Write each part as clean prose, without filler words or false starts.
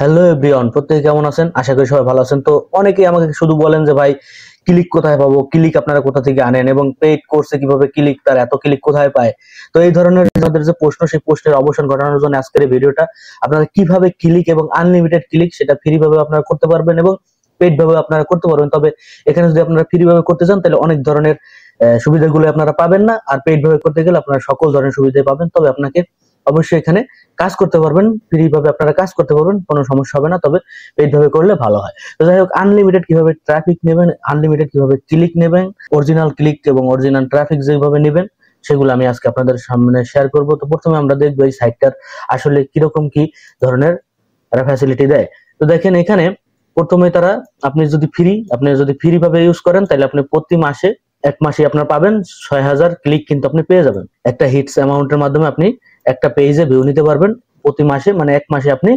Hello everyone, প্রত্যেকে কেমন আছেন? আশা করি সবাই ভালো আছেন। তো অনেকেই আমাকে শুধু বলেন যে ভাই ক্লিক কোথায় পাবো, ক্লিক আপনারা কোথা থেকে আনেন এবং পেইড কোর্সে কিভাবে ক্লিক, তার এত ক্লিক কোথায় পায়। তো এই ধরনের যাদের যে প্রশ্ন, সেই প্রশ্নের অবসান ঘটানোর জন্য আজকের এই ভিডিওটা। আপনারা কিভাবে ক্লিক এবং আনলিমিটেড ক্লিক সেটা ফ্রি ভাবে আপনারা করতে পারবেন এবং পেইড ভাবে আপনারা করতে পারবেন। তবে এখানে যদি আপনারা ফ্রি ভাবে করতে চান তাহলে অনেক ধরনের সুবিধাগুলো আপনারা পাবেন না, আর পেইড ভাবে করতে গেলে আপনারা সকল ধরনের সুবিধা পাবেন। তবে আপনাকে অবশ্যই এখানে কাজ করতে পারবেন, ফ্রি ভাবে আপনারা কাজ করতে পারবেন, কোনো সমস্যা হবে না। তবে পেইড ভাবে করলে ভালো হয়। তো যাই হোক, আনলিমিটেড কিভাবে ট্রাফিক নেবেন, আনলিমিটেড কিভাবে ক্লিক নেবেন, অরিজিনাল ক্লিক এবং অরিজিনাল ট্রাফিক যেভাবে নেবেন, সেগুলো আমি আজকে আপনাদের সামনে শেয়ার করব। তো প্রথমে আমরা দেখবো এই সাইটটার আসলে কিরকম কি ধরনের ফ্যাসিলিটি দেয়। তো দেখেন এখানে প্রথমে তারা, আপনি যদি ফ্রি ভাবে ইউজ করেন তাহলে আপনি প্রতি মাসে, এক মাসে আপনার পাবেন 6,000 ক্লিক কিন্তু আপনি পেয়ে যাবেন। একটা হিটস অ্যামাউন্টের মাধ্যমে আপনি একটা পেজে ভিউ নিতে পারবেন প্রতি মাসে, মানে এক মাসে আপনি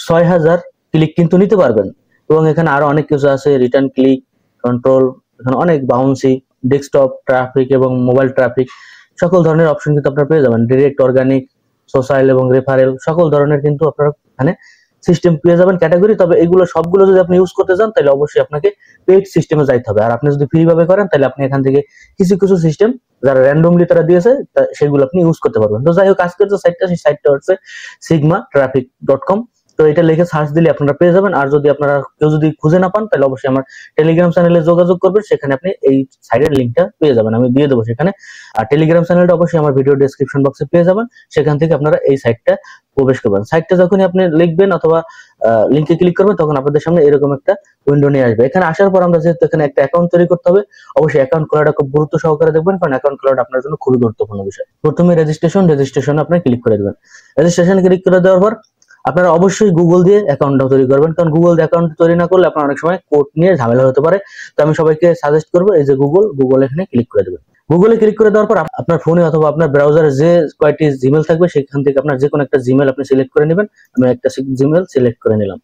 6,000 ক্লিক কিন্তু নিতে পারবেন। এবং এখানে আরো অনেক কিছু আছে, রিটার্ন ক্লিক, কন্ট্রোল, এখানে অনেক বাউন্সি, ডেস্কটপ ট্রাফিক এবং মোবাইল ট্রাফিক, সকল ধরনের অপশন কিন্তু আপনারা পেয়ে যাবেন। ডিরেক্ট, অর্গানিক, সোশ্যাল এবং রেফারেল, সকল ধরনের কিন্তু আপনারা এখানে সিস্টেম পেয়ে যাবেন, ক্যাটাগরি। তবে এগুলো সবগুলো যদি আপনি ইউজ করতে চান তাহলে অবশ্যই আপনাকে পেইড সিস্টেমে যাইতে হবে। আর আপনি যদি ফ্রি ভাবে করেন তাহলে আপনি এখান থেকে কিছু কিছু সিস্টেম যারা র্যান্ডমলি তারা দিয়েছে সেগুলো আপনি ইউজ করতে পারবেন। তো যাই হোক, আজকের যে সাইটটা, সেই সাইটটা হচ্ছে sigmatraffic.com। তো এটা লিখে সার্চ দিলে আপনারা পেয়ে যাবেন। আর যদি আপনারা কেউ যদি খুঁজে না পান তাহলে অবশ্যই আমার টেলিগ্রাম চ্যানেলে যোগাযোগ করবেন, সেখানে আপনি এই সাইটের লিঙ্কটা পেয়ে যাবেন, আমি দিয়ে দেবো সেখানে। আর টেলিগ্রাম চ্যানেলটা অবশ্যই আমার ভিডিও ডেসক্রিপশন বক্সে পেয়ে যাবেন, সেখান থেকে আপনারা এই সাইটটা প্রবেশ করবেন। সাইটটা যখনই আপনি লিখবেন অথবা লিংকে ক্লিক করবেন, তখন আপনাদের সামনে এরকম একটা উইন্ডো নিয়ে আসবে। এখানে আসার পর আমরা যেহেতু এখানে একটা অ্যাকাউন্ট তৈরি করতে হবে, অবশ্যই অ্যাকাউন্ট খোলাটা খুব গুরুত্ব সহকারে দেখবেন, কারণ অ্যাকাউন্ট খোলাটা আপনার জন্য খুবই গুরুত্বপূর্ণ বিষয়। প্রথমে রেজিস্ট্রেশন আপনি ক্লিক করে দেবেন। রেজিস্ট্রেশন ক্লিক করে দেওয়ার পর আপনারা অবশ্যই গুগল দিয়ে অ্যাকাউন্টটা তৈরি করবেন, কারণ গুগল দিয়ে অ্যাকাউন্ট তৈরি না করলে আপনার অনেক সময় কোড নিয়ে ঝামেলা হতে পারে। তো আমি সবাইকে সাজেস্ট করবো, এই যে গুগল, এখানে ক্লিক করে দেবেন। গুগলে ক্লিক করে দেওয়ার পর আপনার ফোনে অথবা আপনার ব্রাউজারে যে কয়টি জিমেল থাকবে সেখান থেকে আপনার যে কোনো একটা জিমেল আপনি সিলেক্ট করে নেবেন। আমি একটা জিমেল সিলেক্ট করে নিলাম।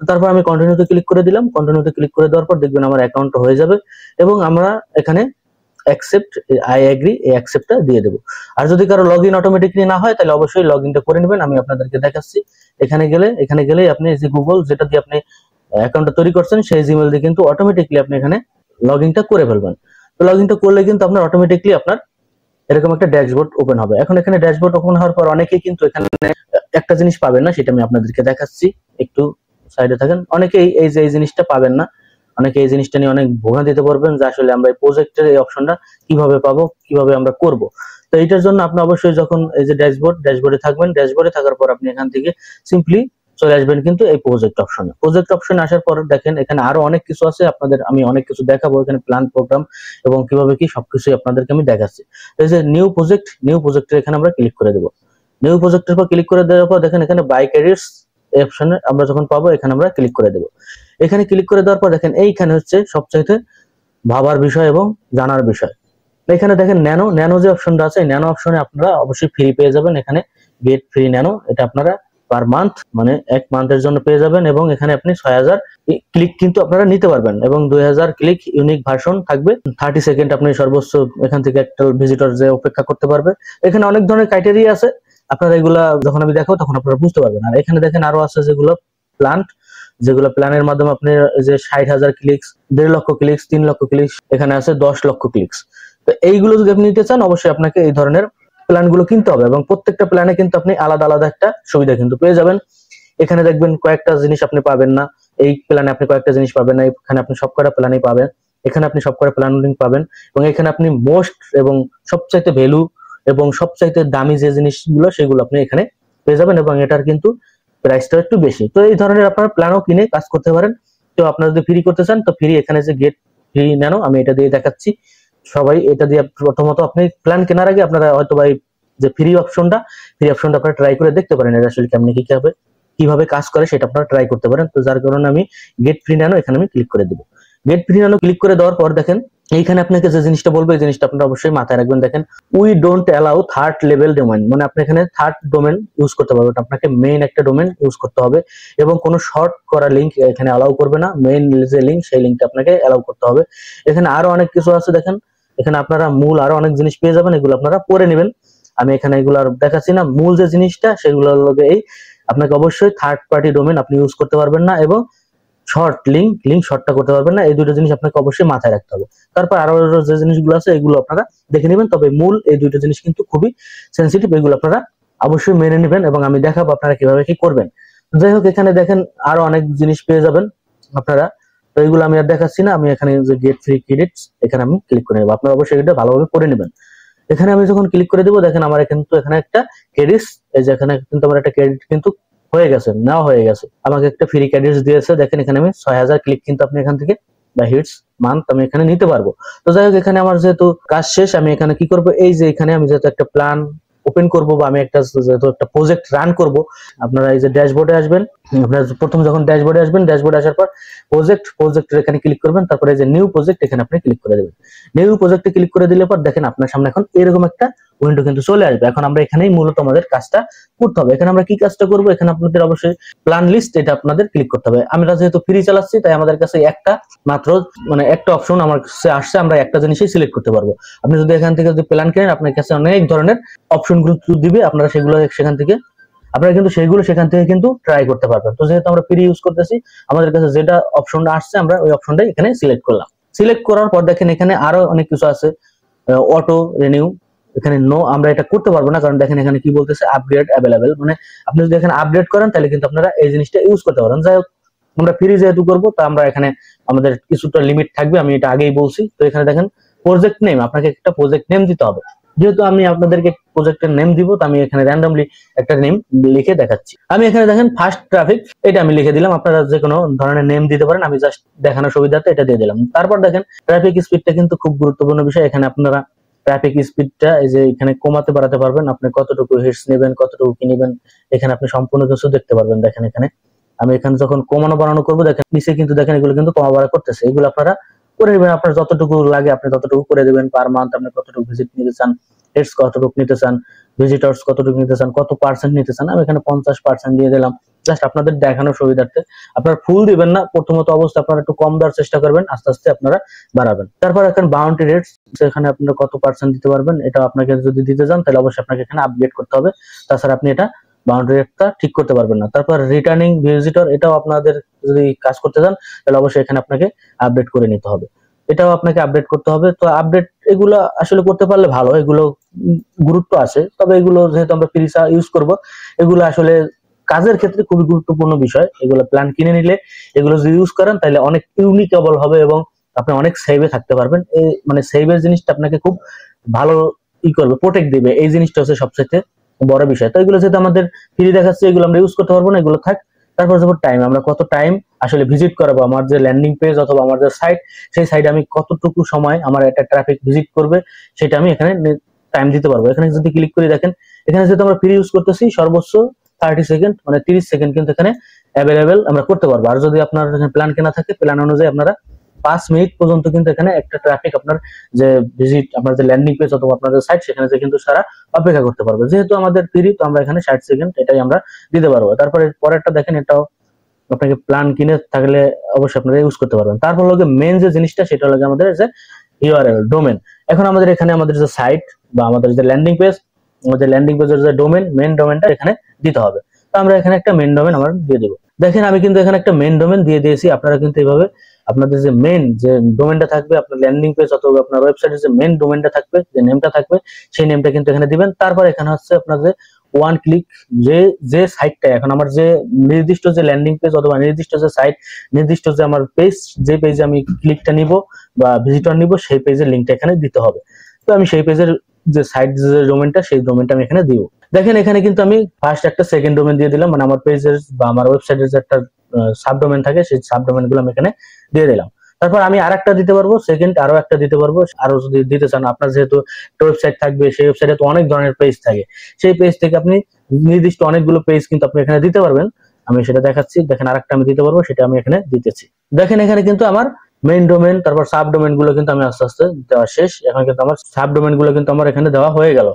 তারপর আমি কন্টিনিউতে ক্লিক করে দিলাম। কন্টিনিউতে ক্লিক করে দেওয়ার পর দেখবেন আমার অ্যাকাউন্ট হয়ে যাবে এবং আমরা এখানে অ্যাকসেপ্ট, আই এগ্রি, এই অ্যাকসেপ্টটা দিয়ে দেবো। আর যদি কারো লগ ইন অটোমেটিকলি না হয় তাহলে অবশ্যই লগ ইনটা করে নেবেন। আমি আপনাদেরকে দেখাচ্ছি। এখানে গেলেই আপনি যে গুগল যেটা দিয়ে আপনি অ্যাকাউন্টটা তৈরি করছেন সেই জিমেল দিয়ে কিন্তু অটোমেটিকলি আপনি এখানে লগ ইনটা করে ফেলবেন। তো লগ ইনটা করলে কিন্তু আপনার অটোমেটিকলি আপনার এরকম একটা ড্যাশবোর্ড ওপেন হবে। এখন এখানে ড্যাশবোর্ড ওপেন হওয়ার পর অনেকেই কিন্তু এখানে একটা জিনিস পাবেন না, সেটা আমি আপনাদেরকে দেখাচ্ছি। একটু সাইডে থাকেন। অনেকেই এই জিনিসটা পাবেন না, অনেকে এই জিনিসটা নিয়ে অনেক ভোগা দিতে পারবেন যে আসলে আমরা এই প্রজেক্টের এই অপশনটা কিভাবে পাবো, কিভাবে আমরা করব। তো এইটার জন্য আপনি অবশ্যই যখন এই যে ড্যাশবোর্ডে থাকবেন, ড্যাশবোর্ডে থাকার পর আপনি এখান থেকে সিম্পলি চলে আসবেন কিন্তু এই প্রজেক্ট অপশনে আসার পর দেখেন এখানে আরো অনেক কিছু আছে। আমি অনেক কিছু দেখাবো এখানে, প্ল্যান, প্রোগ্রাম এবং কিভাবে কি সবকিছুই আপনাদেরকে আমি দেখাচ্ছি। এই যে নিউ প্রজেক্টের এখানে আমরা ক্লিক করে দেবো। নিউ প্রজেক্টের পর ক্লিক করে দেওয়ার পর দেখেন এখানে বাই ক্যারিয়ার্স এই অপশনে আমরা যখন পাবো এখানে আমরা ক্লিক করে দেবো। এখানে ক্লিক করে দেওয়ার পর দেখেন এইখানে হচ্ছে সবচাইতে ভাবার বিষয় এবং জানার বিষয়। এখানে দেখেন ন্যানো যে অপশনটা আছে, ন্যানো অপশনে আপনারা অবশ্যই ফ্রি পেয়ে যাবেন। এখানে গেট ফ্রি ন্যানো, এটা আপনারা পার মান্থ, মানে এক মান্থের জন্য পেয়ে যাবেন এবং এখানে আপনি 6,000 ক্লিক কিন্তু আপনারা নিতে পারবেন এবং 2,000 ক্লিক ইউনিক ভার্সন থাকবে। 30 সেকেন্ড আপনি সর্বোচ্চ এখান থেকে একটা ভিজিটর যে অপেক্ষা করতে পারবে। এখানে অনেক ধরনের ক্রাইটেরিয়া আছে, আপনারা এগুলা যখন আমি দেখাবো তখন আপনারা বুঝতে পারবেন। আর এখানে দেখেন আরো আছে যেগুলো প্ল্যানের মাধ্যমে আপনি যে 60,000 ক্লিকস, 1.5 লক্ষ ক্লিকস, 3 লক্ষ ক্লিকস, এখানে আছে 10 লক্ষ ক্লিকস। তো এইগুলো যদি আপনি নিতে চান অবশ্যই আপনাকে এই ধরনের প্ল্যান গুলো কিনতে হবে এবং প্রত্যেকটা প্ল্যানে কিন্তু আপনি আলাদা আলাদা একটা সুবিধা কিন্তু পেয়ে যাবেন। এখানে দেখবেন কয়েকটা জিনিস আপনি পাবেন না, এই প্ল্যানে আপনি কয়েকটা জিনিস পাবেন না, এখানে আপনি সবকটা প্ল্যানই পাবেন, এখানে আপনি সবকটা প্ল্যান লিংক পাবেন এবং এখানে আপনি মোস্ট এবং সবচাইতে ভ্যালু এবং সবচাইতে দামি যে জিনিসগুলো সেগুলো আপনি এখানে পেয়ে যাবেন এবং এটার কিন্তু প্রাইসটা একটু বেশি। তো এই ধরনের আপনারা প্ল্যানও কিনে কাজ করতে পারেন। তো আপনারা যদি ফ্রি করতে চান তো ফ্রি, এখানে যে গেট ফ্রি ন্যানো, আমি এটা দিয়ে দেখাচ্ছি। সবাই এটা দিয়ে প্রথমত আপনি প্ল্যান কেনার আগে আপনারা হয়তো ভাই যে ফ্রি অপশনটা আপনারা ট্রাই করে দেখতে পারেন, এটা আসলে কেমনি কিভাবে কাজ করে সেটা আপনারা ট্রাই করতে পারেন। তো যার কারণে আমি গেট ফ্রি ন্যানো এখানে আমি ক্লিক করে দেবো। গেট ফ্রি ন্যানো ক্লিক করে দেওয়ার পর দেখেন এইখানে আপনাকে যে জিনিসটা বলবো এই জিনিসটা আপনারা অবশ্যই মাথায় রাখবেন। দেখেন we don't allow third level domain, মানে আপনি এখানে থার্ড ডোমেন ইউজ করতে পারবেন, আপনাকে মেইন একটা ডোমেন ইউজ করতে হবে এবং কোনো শর্ট করা লিঙ্ক এখানে অ্যালাউ করবে না। মেইন যে লিঙ্ক সেই লিঙ্কটা আপনাকে অ্যালাউ করতে হবে। এখানে আরো অনেক কিছু আছে, দেখেন এখানে আপনারা মূল আরো অনেক জিনিস পেয়ে যাবেন, এগুলো আপনারা পড়ে নেবেন। আমি এখানে এগুলো আর দেখাচ্ছি না। মূল যে জিনিসটা সেগুলো হলো এই আপনাকে অবশ্যই থার্ড পার্টি ডোমেন আপনি ইউজ করতে পারবেন না, এবং শর্ট লিঙ্ক শর্টটা করতে পারবেন না। এই দুটো জিনিস আপনাকে অবশ্যই মাথায় রাখতে হবে। তারপর আরো যে জিনিসগুলো আছে এগুলো আপনারা দেখে নেবেন, তবে মূল এই দুটো জিনিস কিন্তু খুবই সেন্সিটিভ, এগুলো আপনারা অবশ্যই মেনে নেবেন এবং আমি দেখাবো আপনারা কিভাবে কি করবেন। যাই হোক, এখানে দেখেন আরো অনেক জিনিস পেয়ে যাবেন আপনারা, তো এগুলো আমি আর দেখাচ্ছি না। আমি এখানে যে গেট ফ্রি ক্রেডিটস এখানে আমি ক্লিক করে নেবো, আপনারা অবশ্যই এটা ভালোভাবে করে নেবেন। এখানে আমি যখন ক্লিক করে দেবো, দেখেন আমার কিন্তু এখানে একটা ক্রেডিটস, এই যে এখানে কিন্তু আমার একটা ক্রেডিট কিন্তু হয়ে গেছে, নেওয়া হয়ে গেছে, আমাকে একটা ফ্রি ক্রেডিটস দিয়েছে। দেখেন এখানে আমি 6000 ক্লিক কিন্তু আপনি এখান থেকে বা হিটস মান্থ আমি এখানে নিতে পারবো। তো যাই হোক, এখানে আমার যেহেতু কাজ শেষ, আমি এখানে কি করবো, এই যে এখানে আমি যেহেতু একটা প্ল্যান ওপেন করব বা আমি যেহেতু একটা প্রজেক্ট রান করব, আপনারা এই যে ড্যাশবোর্ডে আসবেন। আপনারা প্রথম যখন ড্যাশবোর্ডে আসবেন, ড্যাশবোর্ডে আসার পর প্রজেক্টের এখানে ক্লিক করবেন, তারপরে এই যে নিউ প্রজেক্ট এখানে আপনি ক্লিক করে দেবেন। নিউ প্রজেক্টে ক্লিক করে দিলে পর দেখেন আপনার সামনে এখন এরকম একটা উইন্ডো কিন্তু চলে আসবে। এখন আমরা এখানেই মূলত আমাদের কাজটা করতে হবে। এখানে আমরা কি কাজটা করব, এখানে আপনাদের অবশ্যই প্ল্যান লিস্ট এটা আপনাদের ক্লিক করতে হবে। আমরা যেহেতু ফ্রি চালাচ্ছি তাই আমাদের কাছে একটা মাত্র মানে একটা অপশন আমার কাছে আসছে, আমরা একটা জিনিসই সিলেক্ট করতে পারবো। আপনি যদি এখান থেকে যদি প্ল্যান কেনেন, আপনার কাছে অনেক ধরনের অপশন গুলো দিবে, আপনারা সেগুলো সেখান থেকে সেখান থেকে কিন্তু ট্রাই করতে পারবেন। তো যেহেতু আমরা ফ্রি ইউজ করতেছি, আমাদের কাছে যেটা অপশনটা আসছে আমরা ওই অপশনটাই এখানে সিলেক্ট করলাম। সিলেক্ট করার পর দেখেন এখানে আরো অনেক কিছু আছে, অটো রিনিউ, এখানে নো আমরা এটা করতে পারবো না, কারণ দেখেন এখানে কি বলতেছে আপগ্রেড অ্যাভেলেবেল, মানে আপনি যদি এখানে আপগ্রেড করেন তাহলে কিন্তু আপনারা এই জিনিসটা ইউজ করতে পারেন। যাই হোক, আমরা ফ্রি যেহেতু করবো তা আমরা এখানে আমাদের কিছুটা লিমিট থাকবে, আমি এটা আগেই বলছি। তো এখানে দেখেন প্রজেক্ট নেম, আপনাকে একটা প্রজেক্ট নেম দিতে হবে। যেহেতু আমি আপনাদেরকে প্রজেক্টের নেম দিব, তো আমি এখানে র্যান্ডমলি একটা নেম লিখে দেখাচ্ছি। আমি এখানে দেখেন ফার্স্ট ট্রাফিক এটা আমি লিখে দিলাম, আপনারা যে কোনো ধরনের নেম দিতে পারেন, আমি জাস্ট দেখানোর সুবিধাতে এটা দিয়ে দিলাম। তারপর দেখেন ট্রাফিক স্পিডটা কিন্তু খুব গুরুত্বপূর্ণ বিষয়। এখানে আপনারা ট্রাফিক স্পিডটা এই যে এখানে কমাতে বাড়াতে পারবেন, আপনি কতটুকু হিটস নেবেন, কতটুকু কি নেবেন, এখানে আপনি সম্পূর্ণ কিছু দেখতে পারবেন। দেখেন এখানে আমি এখানে যখন কমানো বাড়ানো করবো, দেখেন নিচে কিন্তু দেখেন এগুলো কিন্তু কমা বাড়া করতেছে, এগুলো আপনারা করে নেবেন। আপনার যতটুকু লাগে আপনি ততটুকু করে দেবেন। পার মান্থ আপনি কতটুকু ভিজিট নিতে চান, হেডস কতটুকু নিতে চান, ভিজিটর্স কতটুকু নিতে চান, কত পার্সেন্ট নিতে চান, আমি এখানে 50% দিয়ে দিলাম, জাস্ট আপনাদের দেখানোর সুবিধার্থে। আপনারা ফুল দিবেন না, প্রথমত অবস্থা আপনারা একটু কম দেওয়ার চেষ্টা করবেন, আস্তে আস্তে আপনারা বাড়াবেন। তারপর এখানে বাউন্ডারি রেটস, সেখানে আপনারা কত পার্সেন্ট দিতে পারবেন, এটা আপনাকে যদি দিতে চান তাহলে অবশ্যই আপনাকে এখানে আপডেট করতে হবে, তাছাড়া আপনি এটা বাউন্ডারি রেটটা ঠিক করতে পারবেন না। তারপর রিটার্নিং ভিজিটর, এটাও আপনাদের যদি কাজ করতে চান তাহলে অবশ্যই এখানে আপনাকে আপডেট করে নিতে হবে, এটাও আপনাকে আপডেট করতে হবে। তো আপডেট এগুলো আসলে করতে পারলে ভালো, এগুলো গুরুত্ব আছে, তবে এগুলো যেহেতু আমরা ফ্রি ইউজ করব, এগুলো আসলে কাজের ক্ষেত্রে খুবই গুরুত্বপূর্ণ বিষয়। এগুলো প্ল্যান কিনে নিলে এগুলো যদি ইউজ করেন তাহলে অনেক ইউনিকেবল হবে এবং আপনি অনেক সেভে থাকতে পারবেন। এই মানে সেভের জিনিসটা আপনাকে খুব ভালো করবে, প্রোটেক্ট দিবে, এই জিনিসটা হচ্ছে সবচেয়ে বড় বিষয়। তো এগুলো যেহেতু আমাদের ফ্রি দেখাচ্ছে, এগুলো আমরা ইউজ করতে পারবো না, এগুলো থাক। তারপর যখন টাইম, আমরা কত টাইম আসলে ভিজিট করাবো, আমার যে ল্যান্ডিং পেজ অথবা আমার যে সাইট, সেই সাইডে আমি কতটুকু সময় আমার একটা ট্রাফিক ভিজিট করবে সেটা আমি এখানে টাইম দিতে পারবো। এখানে যদি ক্লিক করি, দেখেন এখানে যেহেতু আমরা ফ্রি ইউজ করতেছি, সর্বোচ্চ 30 সেকেন্ড মানে 30 সেকেন্ড কিন্তু এখানে অ্যাভেলেবেল আমরা করতে পারবো। আর যদি আপনার প্ল্যান কেনা থাকে, প্ল্যান অনুযায়ী আপনারা 5 মিনিট পর্যন্ত কিন্তু এখানে একটা ট্রাফিক আপনার যে ভিজিট, আপনার যে ল্যান্ডিং পেজ অথবা আপনার যে সাইট, সেখানে যে কিন্তু সারা অপেক্ষা করতে পারবে। যেহেতু আমাদের ফ্রি, তো আমরা এখানে 60 সেকেন্ড এটাই আমরা দিতে পারবো। তারপরে পরেরটা দেখেন, এটাও আপনাকে প্ল্যান কিনে থাকলে অবশ্যই আপনারা ইউজ করতে পারবেন। তারপর হলো মেন যে জিনিসটা, সেটা হলো আমাদের যে ইউআরএল ডোমেন। এখন আমাদের এখানে আমাদের যে সাইট বা আমাদের যে ল্যান্ডিং পেজ, আমাদের ল্যান্ডিং পেজের যে ডোমেন, মেন ডোমেনটা এখানে দিতে হবে। তো আমরা এখানে একটা মেন ডোমেন আমরা দিয়ে দেবো। দেখেন আমি কিন্তু এখানে একটা মেন ডোমেন দিয়ে দিয়েছি। আপনারা কিন্তু এইভাবে আপনাদের যে মেন যে ডোমেনটা থাকবে, আপনার ল্যান্ডিং পেজ অথবা আপনার ওয়েবসাইটের যে মেন ডোমেনটা থাকবে, যে নেমটা থাকবে, সেই নেমটা কিন্তু এখানে দিবেন। তারপর এখানে হচ্ছে আপনার যে ওয়ান ক্লিক যে সাইটটা, এখন আমার যে নির্দিষ্ট যে ল্যান্ডিং পেজ অথবা নির্দিষ্ট যে সাইট, নির্দিষ্ট যে আমার পেজ, যে পেজে আমি ক্লিকটা নিব বা ভিজিটর নিব, সেই পেজের লিঙ্কটা এখানে দিতে হবে। তো আমি সেই পেজের যে সাইট যে ডোমেনটা, সেই ডোমেনটা আমি এখানে দিব। দেখেন এখানে কিন্তু আমি ফার্স্ট একটা সেকেন্ড ডোমেন দিয়ে দিলাম, মানে আমার পেজের বা আমার ওয়েবসাইটের যে একটা সাবডোমেন থাকে, সেই সাবডোমেন গুলো আমি এখানে দিয়ে দিলাম। তারপর আমি আরেকটা দিতে পারবো, সেকেন্ড আরো একটা দিতে পারবো। আরো যদি দিতে চান, আপনার যেহেতু ওয়েবসাইট থাকবে, সেই ওয়েবসাইটে তো অনেক ধরনের পেজ থাকে, সেই পেজ থেকে আপনি নির্দিষ্ট অনেকগুলো পেজ কিন্তু আপনি এখানে দিতে পারবেন। আমি সেটা দেখাচ্ছি, দেখেন আরেকটা আমি দিতে পারবো, সেটা আমি এখানে দিতেছি। দেখেন এখানে কিন্তু আমার মেইন ডোমেন, তারপর সাব ডোমেন গুলো কিন্তু আমি আস্তে আস্তে দেওয়া শেষ। এখন কিন্তু আমার সাব ডোমেন গুলো কিন্তু আমার এখানে দেওয়া হয়ে গেল।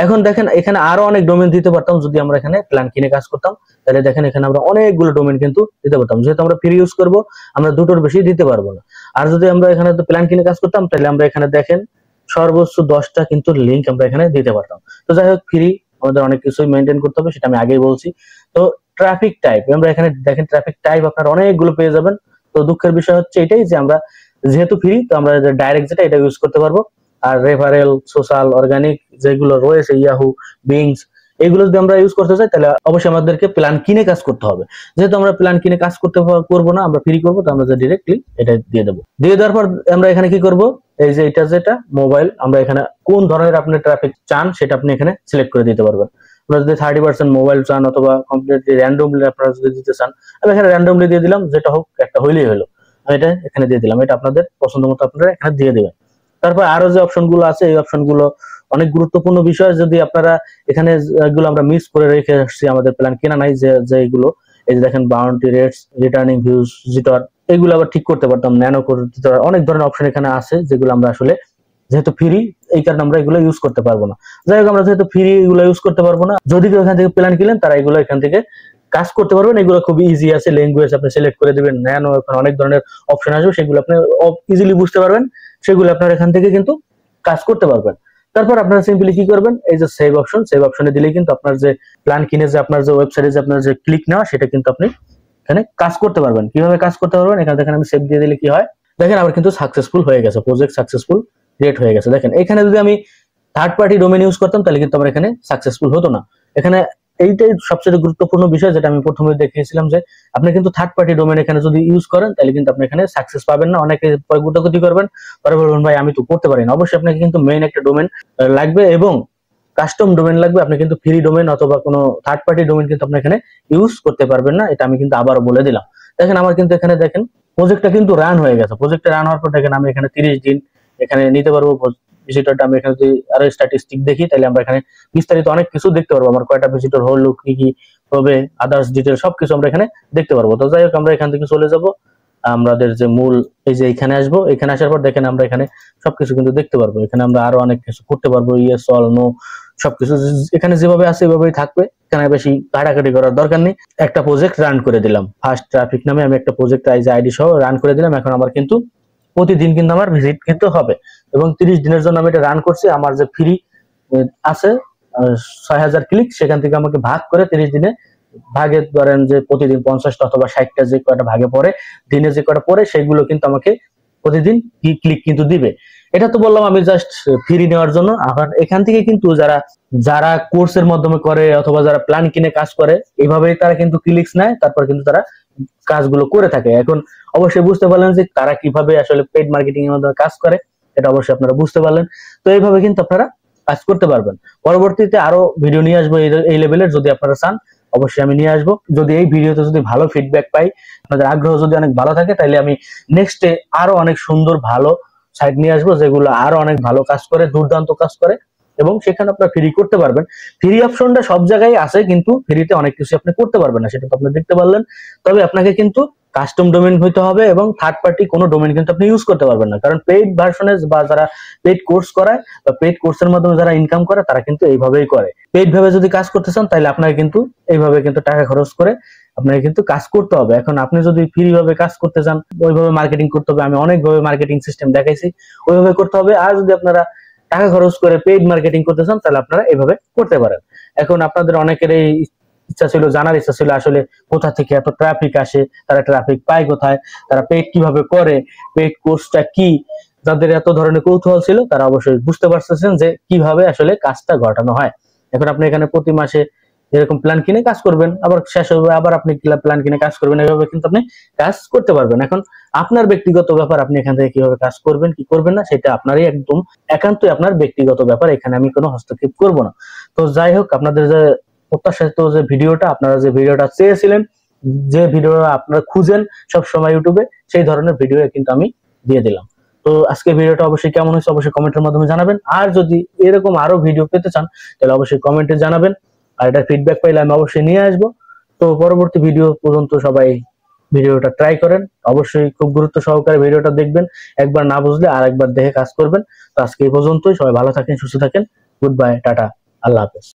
এখন দেখেন এখানে আরো অনেক ডোমেন দিতে পারতাম যদি আমরা এখানে প্ল্যান কিনে কাজ করতাম, তাহলে দেখেন এখানে আমরা অনেকগুলো ডোমেন কিন্তু দিতে পারতাম। যেহেতু আমরা ফ্রি ইউজ করবো, আমরা দুটোর বেশি দিতে পারবো না। আর যদি আমরা এখানে প্ল্যান কিনে কাজ করতাম, তাহলে আমরা এখানে দেখেন সর্বোচ্চ 10টা কিন্তু লিঙ্ক আমরা এখানে দিতে পারতাম। তো যাই হোক, ফ্রি আমাদের অনেক কিছুই মেনটেন করতে হবে, সেটা আমি আগেই বলছি। তো ট্রাফিক টাইপ, আমরা এখানে দেখেন ট্রাফিক টাইপ আপনারা অনেকগুলো পেয়ে যাবেন। তো দুঃখের বিষয় হচ্ছে এটাই যে আমরা যেহেতু ফ্রি, তো আমরা ডাইরেক্ট যেটা এটা ইউজ করতে পারবো। আর রেফারেল, সোশ্যাল, অর্গানিক যেগুলো রয়েছে, ইয়াহু, বিংস, এগুলো যদি আমরা ইউজ করতে চাই তাহলে অবশ্যই আমাদেরকে প্ল্যান কিনে কাজ করতে হবে। যেহেতু আমরা প্ল্যান কিনে কাজ করবো না, আমরা ফ্রি করবো, তো আমরা ডিরেক্টলি এটা দিয়ে দেবো। দিয়ে দেওয়ার পর আমরা এখানে কি করব, এই যে এটা যেটা মোবাইল, আমরা এখানে কোন ধরনের আপনি ট্রাফিক চান সেটা আপনি এখানে সিলেক্ট করে দিতে পারবেন। আপনারা যদি 30% মোবাইল চান অথবা কমপ্লিটলি র্যান্ডমলি আপনারা যদি দিতে চান, আমি এখানে র্যান্ডমলি দিয়ে দিলাম, যেটা হোক একটা হইলেই হলো, আমি এটা এখানে দিয়ে দিলাম। এটা আপনাদের পছন্দ মতো আপনারা এখানে দিয়ে দিবেন। তারপর আরো যে অপশন গুলো আছে, এই অপশন গুলো অনেক গুরুত্বপূর্ণ বিষয়। যদি আপনারা এখানে এগুলো আমরা মিস করে রেখে আসছি, আমাদের প্ল্যান কেনা নাই, যে এইগুলো, এই যে দেখেন bounty rates, returning views, jitter, এগুলো আবার ঠিক করতে পারতাম, ন্যানো করে দিতে পারতাম। অনেক ধরনের অপশন এখানে আছে যেগুলো আমরা আসলে যেহেতু ফ্রি, এই কারণে আমরা এগুলো ইউজ করতে পারবো না। যাই হোক, আমরা যেহেতু ফ্রি এগুলো ইউজ করতে পারবো না, যদি কেউ এখান থেকে প্ল্যান কিনেন তারা এগুলো এখান থেকে কাজ করতে পারবেন। এগুলো খুবই ইজি আছে, ল্যাঙ্গুয়েজ আপনি সিলেক্ট করে দিবেন, ন্যানো, এখন অনেক ধরনের অপশন আসবে, সেগুলো আপনি ইজিলি বুঝতে পারবেন, সেগুলো আপনার এখান থেকে কিন্তু কাজ করতে পারবেন। তারপর আপনারা সিম্পলি কি করবেন, এই যে সেভ অপশন, সেভ অপশনে দিলেই কিন্তু আপনার যে প্ল্যান কিনে যে আপনার যে ওয়েবসাইটে যে আপনার যে ক্লিক নেওয়া, সেটা কিন্তু আপনি এখানে কাজ করতে পারবেন। কিভাবে কাজ করতে পারবেন, এখানে দেখেন আমি সেভ দিয়ে দিলে কি হয়, দেখেন আমার কিন্তু সাকসেসফুল হয়ে গেছে, প্রজেক্ট সাকসেসফুল ক্রিয়েট হয়ে গেছে। দেখেন এখানে যদি আমি থার্ড পার্টি ডোমেন ইউজ করতাম তাহলে কিন্তু আমার এখানে সাকসেসফুল হতো না। এখানে এইটাই সবচেয়ে গুরুত্বপূর্ণ বিষয়, যেটা আমি প্রথমে দেখিয়েছিলাম, যে আপনি কিন্তু থার্ড পার্টি ডোমেন এখানে যদি ইউজ করেন তাহলে কিন্তু আপনি এখানে সাকসেস পাবেন না। অনেকে পরে গুতাগুতি করবেন, পরে বলবেন ভাই আমি তো করতে পারি না। অবশ্যই আপনাকে কিন্তু মেইন একটা ডোমেন লাগবে এবং কাস্টম ডোমেন লাগবে। আপনি কিন্তু ফ্রি ডোমেন অথবা কোনো থার্ড পার্টি ডোমেন কিন্তু আপনি এখানে ইউজ করতে পারবেন না, এটা আমি কিন্তু আবারও বলে দিলাম। দেখেন আমার কিন্তু এখানে দেখেন প্রজেক্টটা কিন্তু রান হয়ে গেছে। প্রজেক্টটা রান হওয়ার পর দেখেন আমি এখানে 30 দিন এখানে নিতে পারবো ভিজিটরটা। আমি এখানে যদি আরো স্ট্যাটিস্টিক দেখি তাহলে আমরা এখানে বিস্তারিত অনেক কিছু দেখতে পারবো, আমার কয়টা ভিজিটর হলো, কি কি হবে, আদার্স ডিটেল সবকিছু আমরা এখানে দেখতে পারবো। তো যাই হোক, আমরা এখান থেকে চলে যাব আমাদের যে মূল, এই যে এখানে আসবো, এখানে আসার পর দেখেন আমরা এখানে সবকিছু কিন্তু দেখতে পারবো। এখানে আমরা আরো অনেক কিছু করতে পারবো, ইয়েস, অল, নো, সবকিছু এখানে যেভাবে আছে এভাবেই থাকবে। এখানে বেশি ঘাটাঘাটি করার দরকার নেই। একটা প্রজেক্ট রান করে দিলাম, ফার্স্ট ট্রাফিক নামে আমি একটা প্রজেক্ট আইডি সহ রান করে দিলাম। এখন আমার কিন্তু প্রতিদিন কিন্তু আমার ভিজিট কিন্তু হবে এবং 30 দিনের জন্য আমি এটা রান করছি। আমার যে ফ্রি আছে 6000 ক্লিক, সেখান থেকে আমাকে ভাগ করে 30 দিনে ভাগে ধরেন যে প্রতিদিন 50টা অথবা 60টা যে কয়টা ভাগে পড়ে, দিনে যে কয়টা পড়ে, সেগুলো কিন্তু আমাকে প্রতিদিন ক্লিক কিন্তু দিবে। এটা তো বললাম আমি জাস্ট ফ্রি নেওয়ার জন্য। আবার এখান থেকে কিন্তু যারা যারা কোর্সের মাধ্যমে করে অথবা যারা প্ল্যান কিনে কাজ করে, এইভাবেই তারা কিন্তু ক্লিকস নেয়, তারপর কিন্তু তারা কাজগুলো করে থাকে। এখন অবশ্যই বুঝতে পারলেন যে তারা কিভাবে আসলে পেইড মার্কেটিং এর মাধ্যমে কাজ করে, এটা অবশ্যই আপনারা বুঝতে পারলেন। তো এইভাবে কিন্তু আপনারা কাজ করতে পারবেন। পরবর্তীতে আরো ভিডিও নিয়ে আসবো এই লেভেলের, যদি আপনারা চান অবশ্যই আমি নিয়ে আসবো। যদি এই ভিডিওতে যদি ভালো ফিডব্যাক পাই, আপনাদের আগ্রহ যদি অনেক ভালো থাকে, তাহলে আমি নেক্সটে আরো অনেক সুন্দর ভালো সাইট নিয়ে আসবো, যেগুলো আরো অনেক ভালো কাজ করে, দুর্দান্ত কাজ করে, এবং সেখানে আপনারা ফ্রি করতে পারবেন। ফ্রি অপশনটা সব জায়গায় আছে, কিন্তু ফ্রিতে অনেক কিছু আপনি করতে পারবেন না, সেটা তো আপনি দেখতে পারলেন। তবে আপনাকে কিন্তু কাস্টম ডোমেন হইতে হবে এবং থার্ড পার্টি কোনো ডোমেন কিন্তু আপনি ইউজ করতে পারবেন না, কারণ পেইড ভার্সনে বা যারা পেইড কোর্স করায় বা পেইড কোর্সের মাধ্যমে যারা ইনকাম করে, তারা কিন্তু এইভাবেই করে। পেইড ভাবে যদি কাজ করতে চান তাহলে আপনাকে কিন্তু এইভাবে কিন্তু টাকা খরচ করে আপনাকে কিন্তু কাজ করতে হবে। এখন আপনি যদি ফ্রি ভাবে কাজ করতে চান, ওইভাবে মার্কেটিং করতে হবে, আমি অনেকভাবে মার্কেটিং সিস্টেম দেখাইছি, ওইভাবে করতে হবে। আর যদি আপনারা টাকা খরচ করে পেইড মার্কেটিং করতে চান, তাহলে আপনারা এইভাবে করতে পারেন। এখন আপনাদের অনেকের এই জানার ইচ্ছা ছিল আসলে কোথা থেকে এত ট্রাফিক আসে, তারা ট্রাফিক পায় কোথায়, তারা পেইড কিভাবে করে, পেইড কোর্সটা কি, যাদের এত ধরনের কৌতূহল ছিল তারা অবশ্যই বুঝতে পারতেছেন যে কিভাবে আসলে কাজটা ঘটানো হয়। এখন আপনি এখানে প্রতি মাসে এরকম প্ল্যান কিনে কাজ করবেন, আবার শেষ হবে আবার আপনি প্ল্যান কিনে কাজ করবেন, এইভাবে কিন্তু আপনি কাজ করতে পারবেন। এখন আপনার ব্যক্তিগত ব্যাপার, আপনি এখান থেকে কিভাবে কাজ করবেন কি করবেন না, সেটা আপনারই একদম একান্তই আপনার ব্যক্তিগত ব্যাপার, এখানে আমি কোনো হস্তক্ষেপ করব না। তো যাই হোক, আপনাদের যে প্রত্যাশিত যে ভিডিওটা, আপনারা যে ভিডিওটা চেয়েছিলেন, যে ভিডিও আপনারা খুঁজেন সব সময় ইউটিউবে, সেই ধরনের ভিডিও কিন্তু আমি দিয়ে দিলাম। তো আজকে ভিডিওটা অবশ্যই কেমন হয়েছে অবশ্যই কমেন্টের মাধ্যমে জানাবেন। আর যদি এরকম আরো ভিডিও পেতে চান তাহলে অবশ্যই কমেন্টে জানাবেন, আর এটা ফিডব্যাক পাইলে আমি অবশ্যই নিয়ে আসবো। তো পরবর্তী ভিডিও পর্যন্ত সবাই ভিডিওটা ট্রাই করেন, অবশ্যই খুব গুরুত্ব সহকারে ভিডিওটা দেখবেন, একবার না বুঝলে আর একবার দেখে কাজ করবেন। তো আজকে এই পর্যন্তই, সবাই ভালো থাকেন, সুস্থ থাকেন, গুড বাই, টাটা, আল্লাহ হাফেজ।